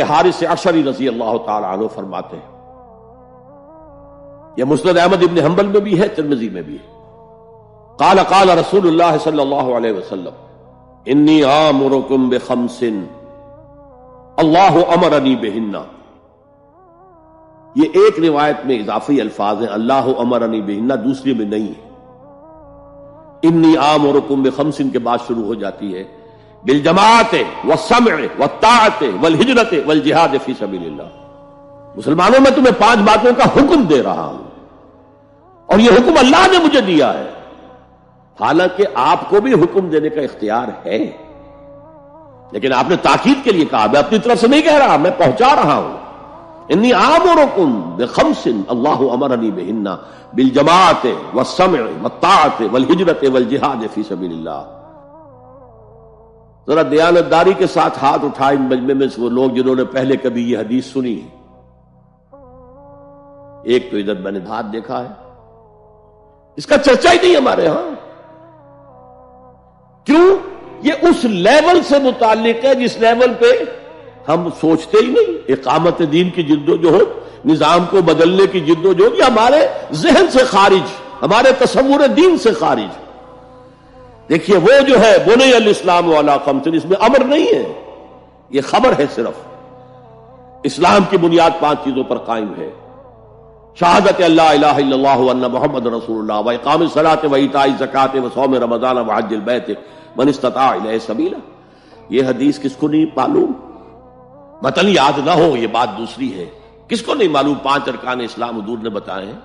حارث عشری رضی اللہ تعالی عنہ فرماتے ہیں، یہ مسند احمد ابن حنبل میں بھی ہے، ترمذی میں بھی ہے، قال قال رسول اللہ صلی اللہ علیہ وسلم انی آمرکم بخمس اللہ امرنی بہن۔ یہ ایک روایت میں اضافی الفاظ ہیں، اللہ امرنی بہن، دوسری میں نہیں ہے۔ انی آمرکم بخمس کے بعد شروع ہو جاتی ہے بالجماعت والسمع والطاعت والہجرت والجہاد فی سبیل اللہ۔ مسلمانوں میں تمہیں 5 باتوں کا حکم دے رہا ہوں، اور یہ حکم اللہ نے مجھے دیا ہے، حالانکہ آپ کو بھی حکم دینے کا اختیار ہے، لیکن آپ نے تاکید کے لیے کہا، میں اپنی طرف سے نہیں کہہ رہا، میں پہنچا رہا ہوں۔ انی آمرکم بخمس اللہ امرنی بہن بالجماعت والسمع والطاعت والہجرت والجہاد فی سبیل اللہ۔ ذرا دیانتداری کے ساتھ ہاتھ اٹھائیں ان مجمع میں سے وہ لوگ جنہوں نے پہلے کبھی یہ حدیث سنی ہے۔ ایک تو ادھر میں نے ہاتھ دیکھا ہے، اس کا چرچا ہی نہیں ہمارے ہاں۔ کیوں؟ یہ اس لیول سے متعلق ہے جس لیول پہ ہم سوچتے ہی نہیں۔ اقامت دین کی جدوجہد، نظام کو بدلنے کی جدوجہد، یہ ہمارے ذہن سے خارج، ہمارے تصور دین سے خارج۔ دیکھیے وہ جو ہے بنی الاسلام علی خمس، اس میں امر نہیں ہے، یہ خبر ہے صرف۔ اسلام کی بنیاد 5 چیزوں پر قائم ہے، شہادت اللہ الہ الا اللہ وان محمد رسول اللہ، واقام الصلاۃ وایتاء الزکوٰۃ وصوم رمضان وحج البیت من استطاع الیہ سبیلا۔ یہ حدیث کس کو نہیں معلوم؟ متن یاد نہ ہو یہ بات دوسری ہے، کس کو نہیں معلوم 5 ارکان اسلام حضور نے بتائے ہیں؟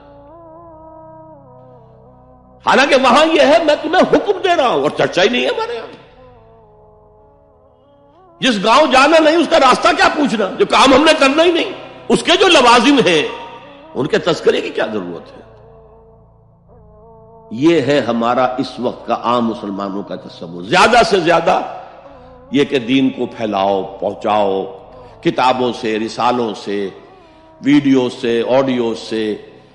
حالانکہ وہاں یہ ہے میں تمہیں حکم دے رہا ہوں، اور چرچا ہی نہیں ہے ہمارے یہاں۔ جس گاؤں جانا نہیں اس کا راستہ کیا پوچھنا، جو کام ہم نے کرنا ہی نہیں، اس کے جو لوازم ہیں ان کے تذکرے کی کیا ضرورت ہے؟ یہ ہے ہمارا اس وقت کا عام مسلمانوں کا تصور۔ زیادہ سے زیادہ یہ کہ دین کو پھیلاؤ، پہنچاؤ، کتابوں سے، رسالوں سے، ویڈیو سے، آڈیو سے،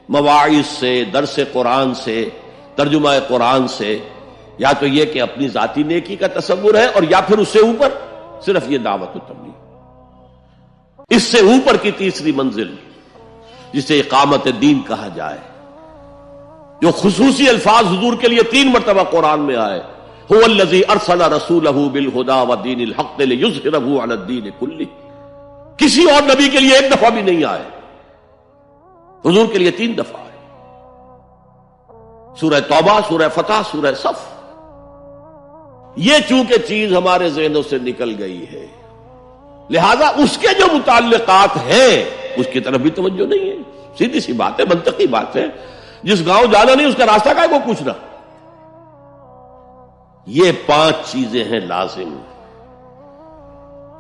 مواعظ سے، درس قرآن سے، ترجمہ قرآن سے، یا تو یہ کہ اپنی ذاتی نیکی کا تصور ہے، اور یا پھر اس سے اوپر صرف یہ دعوت و تبلیغ۔ اس سے اوپر کی تیسری منزل جسے اقامت دین کہا جائے، جو خصوصی الفاظ حضور کے لیے 3 مرتبہ قرآن میں آئے، هو الذی ارسل رسولہ بالہدی ودین الحق لیظہرہ علی الدین کلہ۔ کسی اور نبی کے لیے 1 دفعہ بھی نہیں آئے، حضور کے لیے 3 دفعہ آئے، سورہ توبہ، سورہ فتح، سورہ صف۔ یہ چونکہ چیز ہمارے ذہنوں سے نکل گئی ہے، لہذا اس کے جو متعلقات ہیں اس کی طرف بھی توجہ نہیں ہے۔ سیدھی سی بات ہے، منطقی بات ہے، جس گاؤں جانا نہیں اس کا راستہ کا کو پوچھنا۔ یہ 5 چیزیں ہیں لازم۔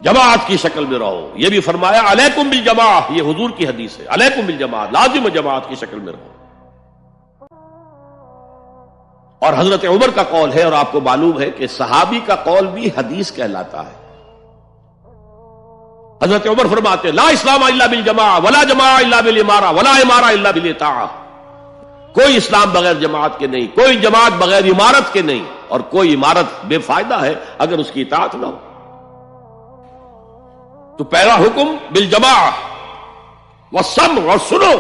جماعت کی شکل میں رہو، یہ بھی فرمایا علیکم بالجماع، یہ حضور کی حدیث ہے، علیکم بالجماع، لازم جماعت کی شکل میں رہو۔ اور حضرت عمر کا قول ہے، اور آپ کو معلوم ہے کہ صحابی کا قول بھی حدیث کہلاتا ہے۔ حضرت عمر فرماتے لا اسلام الا بالجماع ولا جماع الا بالامارہ ولا امارہ الا بالاطاعہ۔ کوئی اسلام بغیر جماعت کے نہیں، کوئی جماعت بغیر عمارت کے نہیں، اور کوئی عمارت بے فائدہ ہے اگر اس کی اطاعت نہ ہو۔ تو پہلا حکم بالجماع والسمع، اور سنو،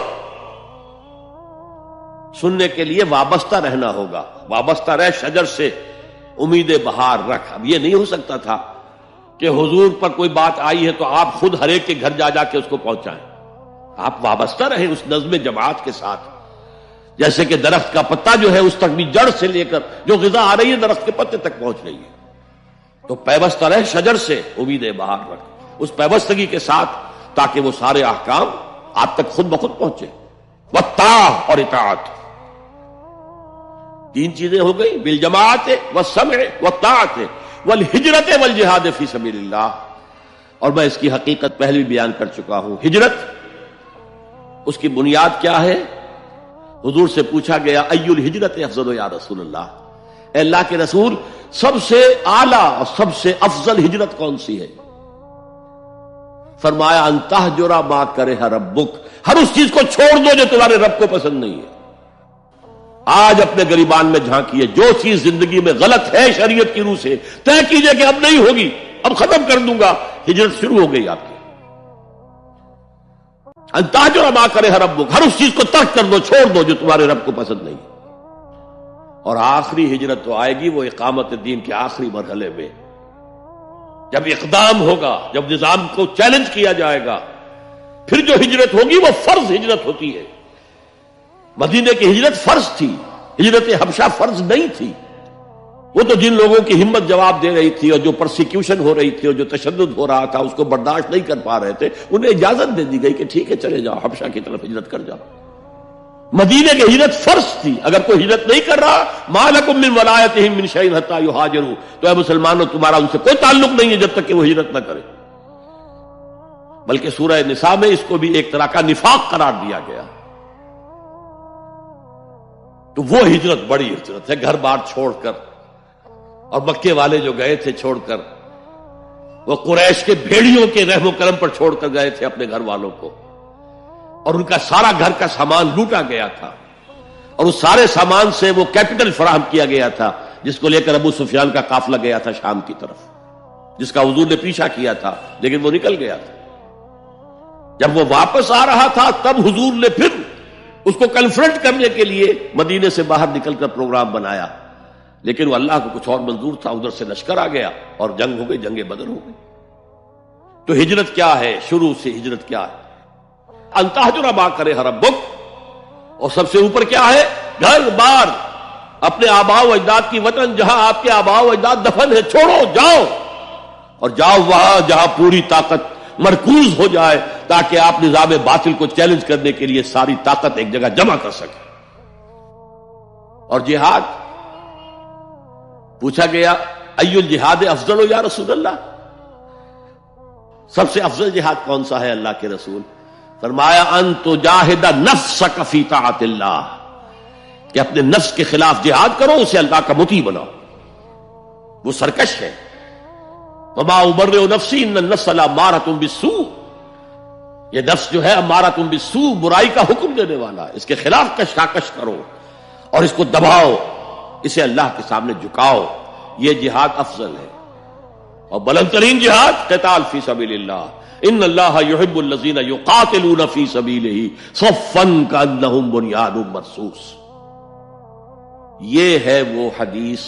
سننے کے لیے وابستہ رہنا ہوگا، وابستہ رہ شجر سے امید بہار رکھ۔ اب یہ نہیں ہو سکتا تھا کہ حضور پر کوئی بات آئی ہے تو آپ خود ہر ایک کے گھر جا جا کے اس کو پہنچائیں۔ آپ وابستہ رہیں اس نظم جماعت کے ساتھ، جیسے کہ درخت کا پتا جو ہے اس تک بھی جڑ سے لے کر جو غذا آ رہی ہے درخت کے پتے تک پہنچ رہی ہے۔ تو پیوستہ رہ شجر سے امید بہار رکھ، اس پیوستگی کے ساتھ، تاکہ وہ سارے احکام آپ تک خود بخود پہنچے۔ والطاعہ، اور اطاعت۔ 3 چیزیں ہو گئی، بالجماعت والسمع والطاعت والہجرت والجہاد فی سبیل اللہ۔ اور میں اس کی حقیقت پہلے بھی بیان کر چکا ہوں۔ ہجرت، اس کی بنیاد کیا ہے؟ حضور سے پوچھا گیا ای الہجرت افضل یا رسول اللہ، اے اللہ کے رسول سب سے اعلیٰ اور سب سے افضل ہجرت کون سی ہے؟ فرمایا ان تہجر ما کرہ ربک، ہر اس چیز کو چھوڑ دو جو تمہارے رب کو پسند نہیں ہے۔ آج اپنے گریبان میں جھانکیے، جو چیز زندگی میں غلط ہے شریعت کی روح سے، طے کیجئے کہ اب نہیں ہوگی، اب ختم کر دوں گا، ہجرت شروع ہو گئی آپ کی۔ ان تہجر ما کرہ ربک، ہر اس چیز کو ترک کر دو، چھوڑ دو جو تمہارے رب کو پسند نہیں۔ اور آخری ہجرت تو آئے گی وہ اقامت دین کے آخری مرحلے میں، جب اقدام ہوگا، جب نظام کو چیلنج کیا جائے گا، پھر جو ہجرت ہوگی وہ فرض ہجرت ہوتی ہے۔ مدینے کی ہجرت فرض تھی، ہجرت حبشہ فرض نہیں تھی۔ وہ تو جن لوگوں کی ہمت جواب دے رہی تھی اور جو پرسیکیوشن ہو رہی تھی اور جو تشدد ہو رہا تھا اس کو برداشت نہیں کر پا رہے تھے، انہیں اجازت دے دی گئی کہ ٹھیک ہے چلے جاؤ، حبشہ کی طرف ہجرت کر جاؤ۔ مدینے کی ہجرت فرض تھی۔ اگر کوئی ہجرت نہیں کر رہا، ما لکم من ولایتہم من شیء حتی یہاجروا، تو اے مسلمانوں تمہارا ان سے کوئی تعلق نہیں ہے جب تک کہ وہ ہجرت نہ کرے۔ بلکہ سورہ نساء میں اس کو بھی ایک طرح کا نفاق قرار دیا گیا۔ تو وہ ہجرت بڑی ہجرت ہے، گھر بار چھوڑ کر، اور مکے والے جو گئے تھے چھوڑ کر، وہ قریش کے بھیڑیوں کے رحم و کرم پر چھوڑ کر گئے تھے اپنے گھر والوں کو، اور ان کا سارا گھر کا سامان لوٹا گیا تھا، اور اس سارے سامان سے وہ کیپٹل فراہم کیا گیا تھا جس کو لے کر ابو سفیان کا قافلہ گیا تھا شام کی طرف، جس کا حضور نے پیچھا کیا تھا لیکن وہ نکل گیا تھا۔ جب وہ واپس آ رہا تھا تب حضور نے پھر اس کو کنفرنٹ کرنے کے لیے مدینے سے باہر نکل کر پروگرام بنایا، لیکن وہ اللہ کو کچھ اور منظور تھا، ادھر سے لشکر آ گیا اور جنگ ہو گئی، جنگ بدر ہو گئی۔ تو ہجرت کیا ہے؟ شروع سے ہجرت کیا ہے؟ ان تہجر ما کرہ ربک، اور سب سے اوپر کیا ہے؟ گھر بار، اپنے آباء و اجداد کی وطن جہاں آپ کے آباء و اجداد دفن ہے، چھوڑو جاؤ، اور جاؤ وہاں جہاں پوری طاقت مرکوز ہو جائے تاکہ آپ نظام باطل کو چیلنج کرنے کے لیے ساری طاقت ایک جگہ جمع کر سکیں۔ اور جہاد پوچھا گیا ای الجہاد افضل یا رسول اللہ، سب سے افضل جہاد کون سا ہے اللہ کے رسول؟ فرمایا ان تجاہد نفسک فی طاعت اللہ، کہ اپنے نفس کے خلاف جہاد کرو، اسے اللہ کا مطیع بناؤ۔ وہ سرکش ہے، وما ابرئ نفسی ان النفس لامارۃ بالسوء، یہ نفس جو ہے امارۃ بالسوء، برائی کا حکم دینے والا ہے، اس کے خلاف کشاکش کرو اور اس کو دباؤ، اسے اللہ کے سامنے جھکاؤ، یہ جہاد افضل ہے۔ اور بلند ترین جہاد قتال فی سبیل اللہ، ان اللہ یحب الذین یقاتلون فی سبیلہ صفا کانہم بنیان مرصوص۔ یہ ہے وہ حدیث